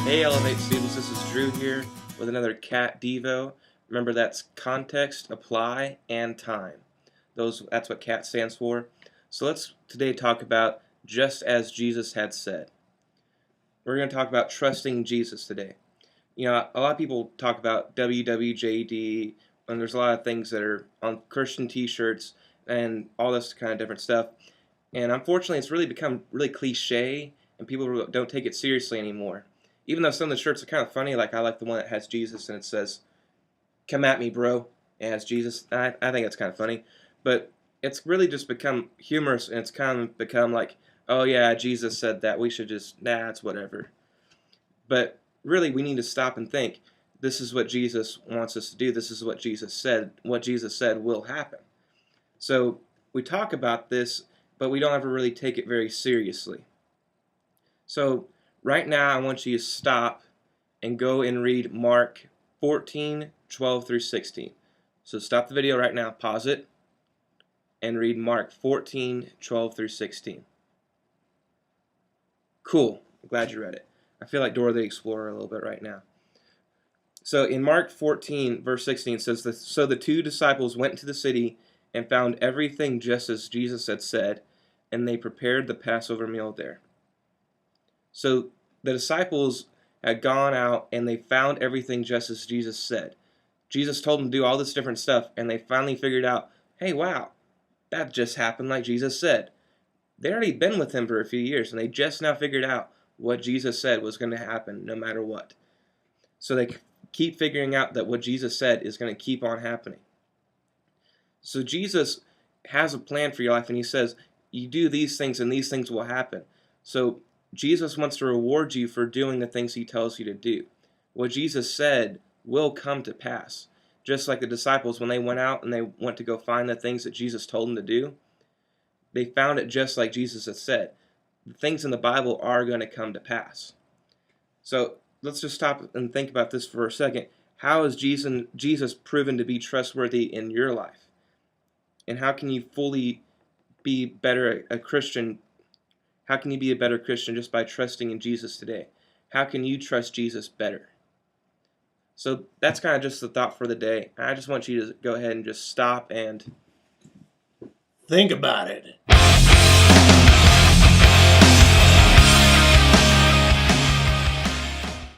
Hey Elevate students, this is Drew here with another C.A.T Devo. Remember, that's context, apply, and time. That's what C.A.T stands for. So let's today talk about just as Jesus had said. We're going to talk about trusting Jesus today. You know, a lot of people talk about WWJD, and there's a lot of things that are on Christian t-shirts and all this kind of different stuff. And unfortunately, it's really become really cliche, and people don't take it seriously anymore. Even though some of the shirts are kind of funny, like I like the one that has Jesus and it says, "Come at me, bro." It has Jesus. I think it's kind of funny. But it's really just become humorous, and it's kind of become like, oh yeah, Jesus said that. We should just, it's whatever. But really, we need to stop and think. This is what Jesus wants us to do. This is what Jesus said. What Jesus said will happen. So we talk about this, but we don't ever really take it very seriously. So right now I want you to stop and go and read Mark 14:12 through 16. So stop the video right now, pause it, and read Mark 14:12 through 16. Cool. I'm glad you read it. I feel like Dora the Explorer a little bit right now. So in Mark 14, verse 16, it says, "So the two disciples went into the city and found everything just as Jesus had said, and they prepared the Passover meal there." So the disciples had gone out and they found everything just as Jesus said. Jesus told them to do all this different stuff, and they finally figured out, hey, wow, that just happened like Jesus said. They already been with him for a few years, and they just now figured out what Jesus said was going to happen no matter what. So they keep figuring out that what Jesus said is going to keep on happening. So Jesus has a plan for your life, and he says, you do these things and these things will happen. So Jesus wants to reward you for doing the things he tells you to do. What Jesus said will come to pass. Just like the disciples, when they went out and they went to go find the things that Jesus told them to do, they found it just like Jesus had said. The things in the Bible are going to come to pass. So let's just stop and think about this for a second. How is Jesus proven to be trustworthy in your life? And how can you fully be better a Christian? How can you be a better Christian just by trusting in Jesus today? How can you trust Jesus better? So that's kind of just the thought for the day. I just want you to go ahead and just stop and think about it.